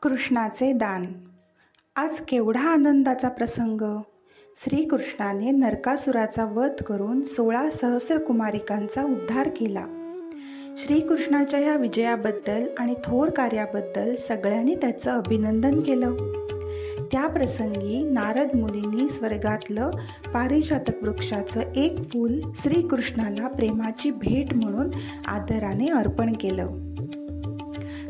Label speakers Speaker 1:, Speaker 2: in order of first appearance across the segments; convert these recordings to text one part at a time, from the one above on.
Speaker 1: कृष्णाचे दान. आज केवढा आनंदाचा प्रसंग. श्रीकृष्णाने नरकासुराचा वध करून 16 सहस्र कुमारिकांचा उद्धार केला. श्रीकृष्णाच्या या विजयाबद्दल आणि थोर कार्याबद्दल सगळ्यांनी त्याचं अभिनंदन केलं. त्या प्रसंगी नारद मुनींनी स्वर्गातलं पारिजातक वृक्षाचं एक फूल श्रीकृष्णाला प्रेमाची भेट म्हणून आदराने अर्पण केलं.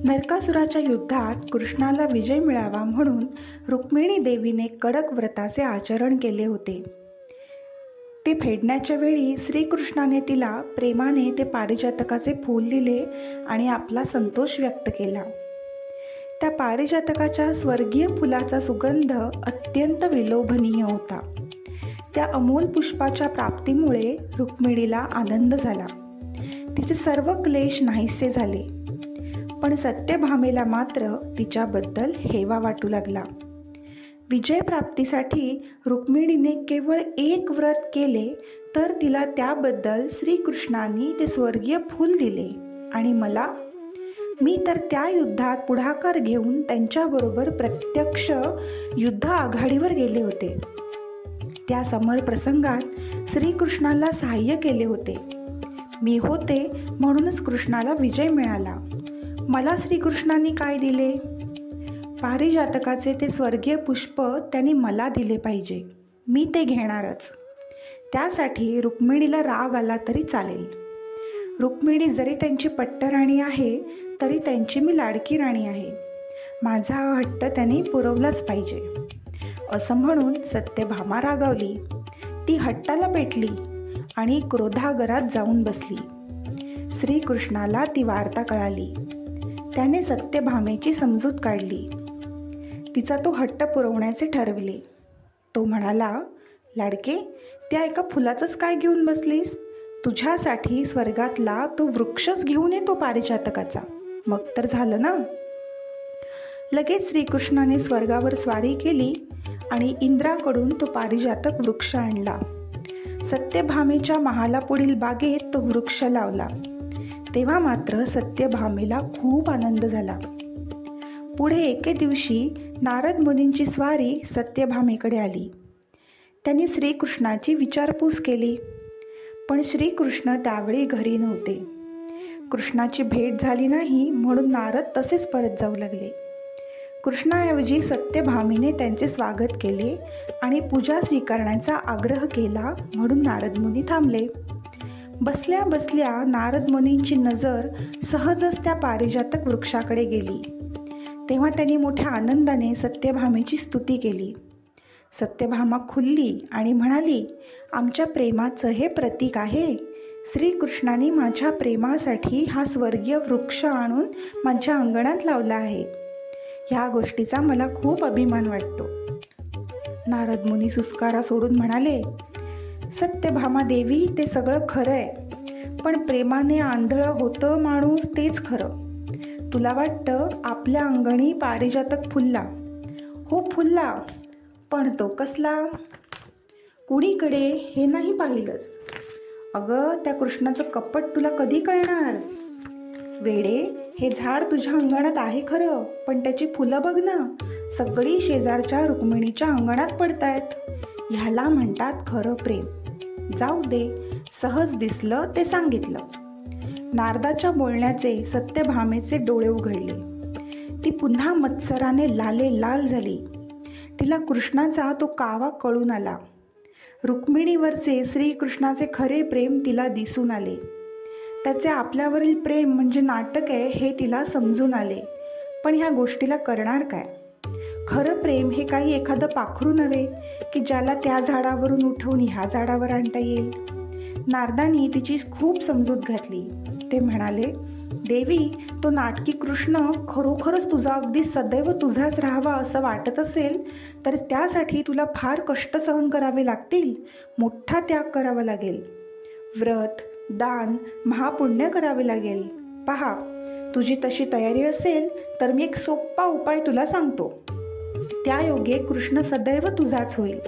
Speaker 1: नरकासुराच्या युद्धात कृष्णाला विजय मिळावा म्हणून रुक्मिणी देवीने कडक व्रताचे आचरण केले होते. ते फेडण्याच्या वेळी श्रीकृष्णाने तिला प्रेमाने ते पारिजातकाचे फूल दिले आणि आपला संतोष व्यक्त केला. त्या पारिजातकाच्या स्वर्गीय फुलाचा सुगंध अत्यंत विलोभनीय होता. त्या अमोल पुष्पाच्या प्राप्तीमुळे रुक्मिणीला आनंद झाला. तिचे सर्व क्लेश नाहीसे झाले. पण सत्यभामेला मात्र तिच्याबद्दल हेवा वाटू लागला. विजयप्राप्तीसाठी रुक्मिणीने केवळ एक व्रत केले तर तिला त्याबद्दल श्रीकृष्णांनी ते स्वर्गीय फूल दिले आणि मी तर त्या युद्धात पुढाकार घेऊन त्यांच्याबरोबर प्रत्यक्ष युद्ध आघाडीवर गेले होते. त्या समर प्रसंगात श्रीकृष्णाला सहाय्य केले होते. मी होते म्हणूनच कृष्णाला विजय मिळाला. मला श्रीकृष्णांनी काय दिले? पारिजातकाचे ते स्वर्गीय पुष्प त्यांनी मला दिले पाहिजे. मी ते घेणारच. त्यासाठी रुक्मिणीला राग आला तरी चालेल. रुक्मिणी जरी त्यांची पट्टराणी आहे तरी त्यांची मी लाडकी राणी आहे. माझा हा हट्ट त्यांनी पुरवलाच पाहिजे. असं म्हणून सत्यभामा रागावली. ती हट्टाला पेटली आणि क्रोधागरात जाऊन बसली. श्रीकृष्णाला ती वार्ता कळाली. त्याने सत्यभामेची समजूत काढली. तिचा तो हट्ट पुरवण्याचे ठरविले. तो म्हणाला, लाडके, त्या एका फुलाचंच काय घेऊन बसलीस? तुझ्यासाठी स्वर्गातला तो वृक्षच घेऊन येतो पारिजातकाचा. मग तर झालं ना. लगेच श्रीकृष्णाने स्वर्गावर स्वारी केली आणि इंद्राकडून तो पारिजातक वृक्ष आणला. सत्यभामेच्या महालापुढील बागेत तो वृक्ष लावला. तेव्हा मात्र सत्यभामेला खूप आनंद झाला. पुढे एके दिवशी नारद मुनींची स्वारी सत्यभामेकडे आली. त्यांनी श्रीकृष्णाची विचारपूस केली. पण श्रीकृष्ण त्यावेळी घरी नव्हते. कृष्णाची भेट झाली नाही म्हणून नारद तसेच परत जाऊ लागले. कृष्णाऐवजी सत्यभामेने त्यांचे स्वागत केले आणि पूजा स्वीकारण्याचा आग्रह केला म्हणून नारद मुनी थांबले. बसल्या बसल्या नारद मुनींची नजर सहजच त्या पारिजातक वृक्षाकडे गेली. तेव्हा त्यांनी मोठ्या आनंदाने सत्यभामेची स्तुती केली. सत्यभामा खुलली आणि म्हणाली, आमच्या प्रेमाचं हे प्रतीक आहे. श्रीकृष्णाने माझ्या प्रेमासाठी हा स्वर्गीय वृक्ष आणून माझ्या अंगणात लावला आहे. ह्या गोष्टीचा मला खूप अभिमान वाटतो. नारद मुनी सुस्कारा सोडून म्हणाले, सत्यभामा देवी, ते सगळं खरं आहे. पण प्रेमाने आंधळं होतं माणूस तेच खरं. तुला वाटतं आपल्या अंगणी पारिजातक फुलला. हो फुलला, पण तो कसला? कुणीकडे हे नाही पाहिलंस. अगं, त्या कृष्णाचं कपट तुला कधी कळणार? वेडे, हे झाड तुझ्या अंगणात आहे खरं, पण त्याची फुलं बघ ना, सगळी शेजारच्या रुक्मिणीच्या अंगणात पडतायत. ह्याला म्हणतात खरं प्रेम. जाऊ दे, सहज दिसलं ते सांगितलं. नारदाच्या बोलण्याचे सत्यभामेचे डोळे उघडले. ती पुन्हा मत्सराने लाल झाली. तिला कृष्णाचा तो कावा कळून आला. रुक्मिणीवरचे श्रीकृष्णाचे खरे प्रेम तिला दिसून आले. त्याचे आपल्यावरील प्रेम म्हणजे नाटक आहे हे तिला समजून आले. पण ह्या गोष्टीला करणार काय? खरं प्रेम हे काही एखादं पाखरू नव्हे की ज्याला त्या झाडावरून उठवून ह्या झाडावर आणता येईल. नारदांनी तिची खूप समजूत घातली. ते म्हणाले, देवी, तो नाटकी कृष्ण खरोखरच तुझा अगदी सदैव तुझाच राहावा असं वाटत असेल तर त्यासाठी तुला फार कष्ट सहन करावे लागतील. मोठा त्याग करावा लागेल. व्रत, दान, महापुण्य करावे लागेल. पहा, तुझी तशी तयारी असेल तर मी एक सोपा उपाय तुला सांगतो. त्या योगे कृष्ण सदैव तुझाच होईल.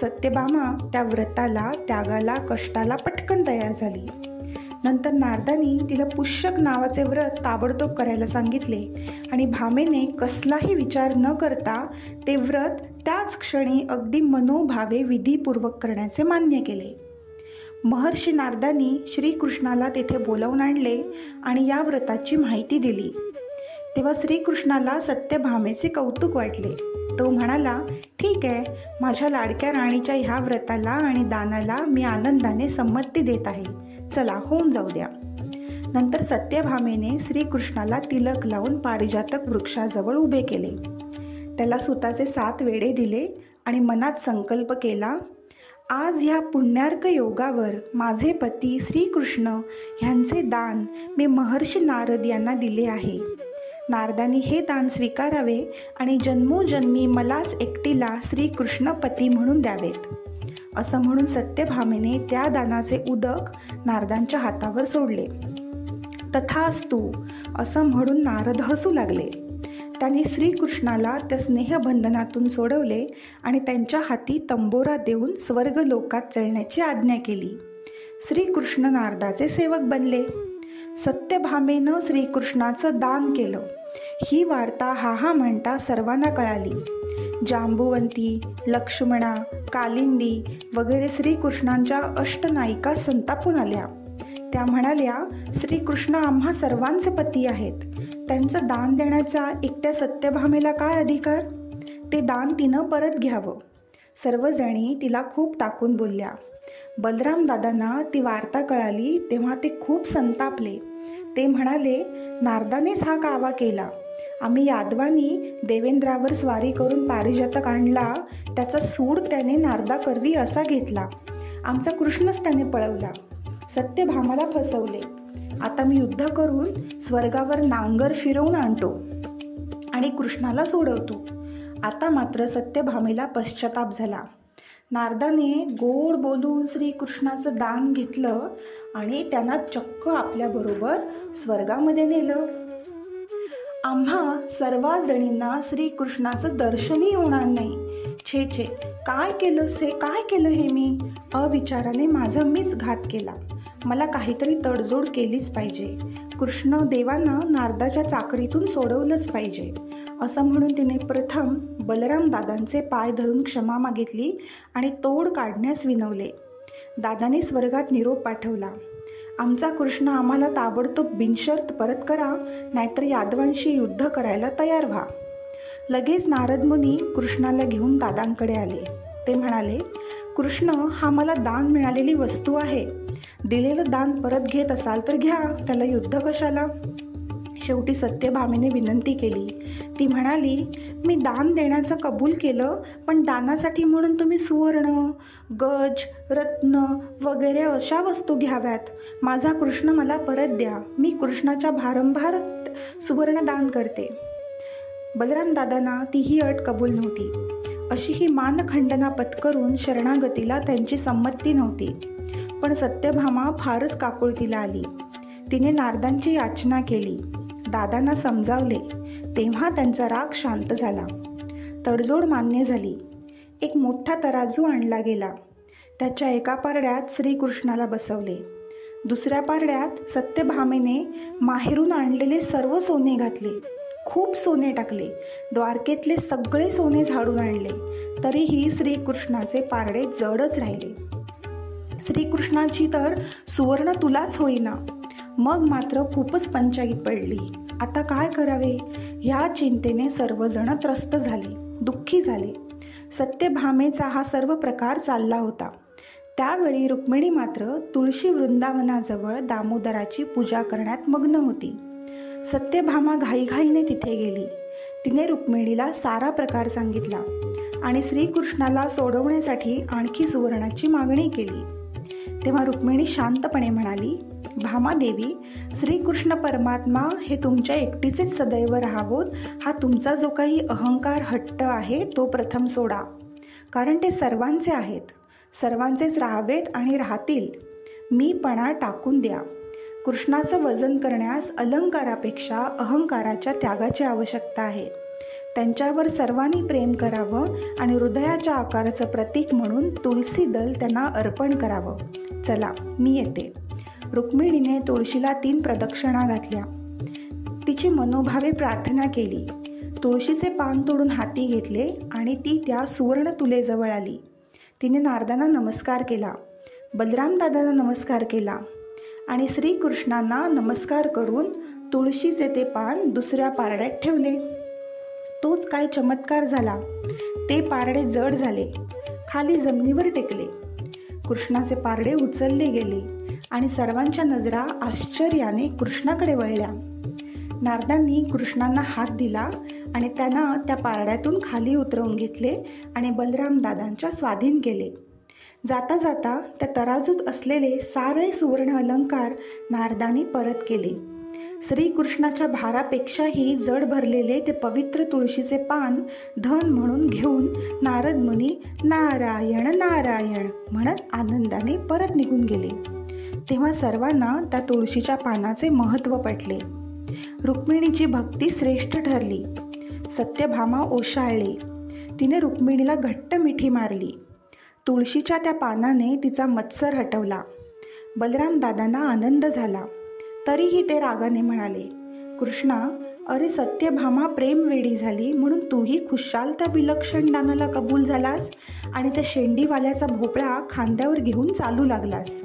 Speaker 1: सत्यभामा त्या व्रताला, त्यागाला, कष्टाला पटकन तयार झाली. नंतर नारदांनी तिला पुष्यक नावाचे व्रत ताबडतोब करायला सांगितले आणि भामेने कसलाही विचार न करता ते व्रत त्याच क्षणी अगदी मनोभावे विधीपूर्वक करण्याचे मान्य केले. महर्षी नारदांनी श्रीकृष्णाला तेथे बोलावून आणले आणि या व्रताची माहिती दिली. तेव्हा श्रीकृष्णाला सत्यभामेचे कौतुक वाटले. तो म्हणाला, ठीक आहे, माझ्या लाडक्या राणीच्या ह्या व्रताला आणि दानाला मी आनंदाने संमती देत आहे. चला, होऊन जाऊ द्या. नंतर सत्यभामेने श्रीकृष्णाला तिलक लावून पारिजातक वृक्षाजवळ उभे केले. त्याला सुताचे 7 वेढे दिले आणि मनात संकल्प केला, आज ह्या पुण्यार्क योगावर माझे पती श्रीकृष्ण ह्यांचे दान मी महर्षी नारद यांना दिले आहे. नारदांनी हे दान स्वीकारावे आणि जन्मोजन्मी मलाच एकटीला श्रीकृष्ण पती म्हणून द्यावेत. असं म्हणून सत्यभामेने त्या दानाचे उदक नारदांच्या हातावर सोडले. तथास्तु असं म्हणून नारद हसू लागले. त्यांनी श्रीकृष्णाला त्या स्नेहबंधनातून सोडवले आणि त्यांच्या हाती तंबोरा देऊन स्वर्गलोकात चढण्याची आज्ञा केली. श्रीकृष्ण नारदाचे सेवक बनले. सत्यभामेनं श्रीकृष्णाचं दान केलं ही वार्ता हा म्हणता सर्वांना कळाली. जांबुवंती, लक्ष्मणा, कालिंदी वगैरे श्रीकृष्णांच्या अष्टनायिका संतापून आल्या. त्या म्हणाल्या, श्रीकृष्ण आम्हा सर्वांचे पती आहेत. त्यांचं दान देण्याचा एकट्या सत्यभामेला काय अधिकार? ते दान तिनं परत घ्यावं. सर्वजणी तिला खूप टाकून बोलल्या. बलराम दादांना ती वार्ता कळाली तेव्हा ते खूप संतापले. ते म्हणाले, नारदानेच हा कावा केला. आम्ही यादवानी देवेंद्रावर स्वारी करून पारिजातक आणला, त्याचा सूड त्याने नारदाकरवी असा घेतला. आमचा कृष्णच त्याने पळवला. सत्यभामाला फसवले. आता मी युद्ध करून स्वर्गावर नांगर फिरवून आणतो आणि कृष्णाला सोडवतो. आता मात्र सत्यभामेला पश्चाताप झाला. नारदाने गोड बोलून श्रीकृष्णाचं दान घेतलं आणि त्यांना चक्क आपल्याबरोबर स्वर्गामध्ये नेलं. आम्हा सर्व जणींना श्रीकृष्णाचं दर्शनही होणार नाही. छे छे, काय केलं हे मी? अविचाराने माझा मीच घात केला. मला काहीतरी तडजोड केलीच पाहिजे. कृष्ण देवांना नारदाच्या चाकरीतून सोडवलंच पाहिजे. असं म्हणून तिने प्रथम बलराम दादांचे पाय धरून क्षमा मागितली आणि तोड काढण्यास विनवले. दादाने स्वर्गात निरोप पाठवला, आमचा कृष्ण आम्हाला ताबडतोब बिनशर्त परत करा, नाहीतर यादवांशी युद्ध करायला तयार व्हा. लगेच नारद मुनी कृष्णाला घेऊन दादांकडे आले. ते म्हणाले, कृष्ण हा मला दान मिळालेली वस्तू आहे. दिलेलं दान परत घेत असाल तर घ्या, त्याला युद्ध कशाला? शेवटी सत्यभामेने विनंती केली. ती म्हणाली, मी दान देण्याचं कबूल केलं, पण दानासाठी म्हणून तुम्ही सुवर्ण, गज, रत्न वगैरे अशा वस्तू घ्याव्यात. माझा कृष्ण मला परत द्या. मी कृष्णाच्या भारंभार सुवर्ण दान करते. बलराम दादांना तीही अट कबूल नव्हती. अशी ही मानखंडना पत्करून शरणागतीला त्यांची संमती नव्हती. पण सत्यभामा फारच काकुळतीला आली. तिने नारदांची याचना केली. दादांना समजावले. तेव्हा त्यांचा राग शांत झाला. तडजोड मान्य झाली. एक मोठा तराजू आणला गेला. त्याच्या एका पारड्यात श्रीकृष्णाला बसवले. दुसऱ्या पारड्यात सत्यभामेने माहेरून आणलेले सर्व सोने घातले. खूप सोने टाकले. द्वारकेतले सगळे सोने झाडून आणले. तरीही श्रीकृष्णाचे पारडे जडच राहिले. श्रीकृष्णाची तर सुवर्ण तुलाच होईना. मग मात्र खूपच पंचाईत पडली. आता काय करावे ह्या चिंतेने सर्वजण त्रस्त झाले, दुःखी झाले. सत्यभामेचा हा सर्व प्रकार चालला होता. त्यावेळी रुक्मिणी मात्र तुळशी वृंदावनाजवळ दामोदराची पूजा करण्यात मग्न होती. सत्यभामा घाईघाईने तिथे गेली. तिने रुक्मिणीला सारा प्रकार सांगितला आणि श्रीकृष्णाला सोडवण्यासाठी आणखी सुवर्णाची मागणी केली. तेव्हा रुक्मिणी शांतपणे म्हणाली, भामादेवी, श्रीकृष्ण परमात्मा हे तुमच्या एकटीचेच सदैव राहावोत. हा तुमचा जो काही अहंकार हट्ट आहे तो प्रथम सोडा, कारण ते सर्वांचे आहेत, सर्वांचेच राहावेत आणि राहतील. मीपणा टाकून द्या. कृष्णाचं वजन करण्यास अलंकारापेक्षा अहंकाराच्या त्यागाची आवश्यकता आहे. त्यांच्यावर सर्वांनी प्रेम करावं आणि हृदयाच्या आकाराचं प्रतीक म्हणून तुलसी दल त्यांना अर्पण करावं. चला, मी येते. रुक्मिणीने तुळशीला 3 प्रदक्षिणा घातल्या. तिची मनोभावे प्रार्थना केली. तुळशीचे पान तोडून हाती घेतले आणि ती त्या सुवर्ण तुलेजवळ आली. तिने नारदांना नमस्कार केला, बलरामदादांना नमस्कार केला आणि श्रीकृष्णांना नमस्कार करून तुळशीचे ते पान दुसऱ्या पारड्यात ठेवले. तोच काय चमत्कार झाला. ते पारडे जड झाले, खाली जमिनीवर टेकले. कृष्णाचे पारडे उचलले गेले आणि सर्वांच्या नजरा आश्चर्याने कृष्णाकडे वळल्या. नारदांनी कृष्णांना हात दिला आणि त्यांना त्या पारड्यातून खाली उतरवून घेतले आणि बलरामदादांच्या स्वाधीन केले. जाता जाता त्या तराजूत असलेले सारे सुवर्ण अलंकार नारदांनी परत केले. श्रीकृष्णाच्या भारापेक्षाही जड भरलेले ते पवित्र तुळशीचे पान धन म्हणून घेऊन नारद मुनी नारायण नारायण म्हणत आनंदाने परत निघून गेले. तेव्हा सर्वांना त्या तुळशीच्या पानाचे महत्त्व पटले. रुक्मिणीची भक्ती श्रेष्ठ ठरली. सत्यभामा ओशाळली. तिने रुक्मिणीला घट्ट मिठी मारली. तुळशीच्या त्या पानाने तिचा मत्सर हटवला. बलरामदादांना आनंद झाला. तरीही ते रागाने म्हणाले, कृष्णा, अरे सत्यभामा प्रेमवेडी झाली म्हणून तूही खुशाल त्या विलक्षण दानाला कबूल झालास आणि त्या शेंडीवाल्याचा भोपळा खांद्यावर घेऊन चालू लागलास.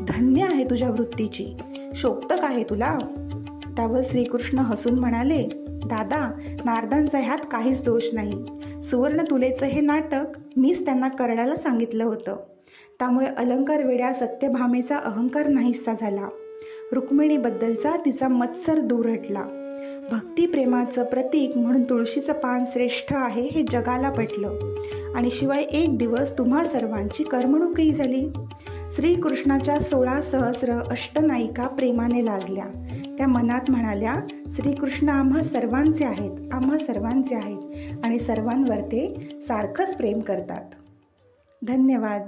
Speaker 1: धन्य आहे तुझ्या वृत्तीची. शोभतं का आहे तुला? त्यावर श्रीकृष्ण हसून म्हणाले, दादा, नारदांचा ह्यात काहीच दोष नाही. सुवर्ण तुलेचं हे नाटक मीच त्यांना करण्याला सांगितलं होतं. त्यामुळे अलंकार वेड्या सत्यभामेचा अहंकार नाहीसा झाला. रुक्मिणीबद्दलचा तिचा मत्सर दूर हटला. भक्तिप्रेमाचं प्रतीक म्हणून तुळशीचं पान श्रेष्ठ आहे हे जगाला पटलं आणि शिवाय एक दिवस तुम्हा सर्वांची करमणूकही झाली. श्रीकृष्णाच्या 16 सहस्र अष्टनायिका प्रेमाने लाजल्या. त्या मनात म्हणाल्या, श्रीकृष्ण आम्हा सर्वांचे आहेत, आम्हा सर्वांचे आहेत आणि सर्वांवर ते सारखंच प्रेम करतात. धन्यवाद.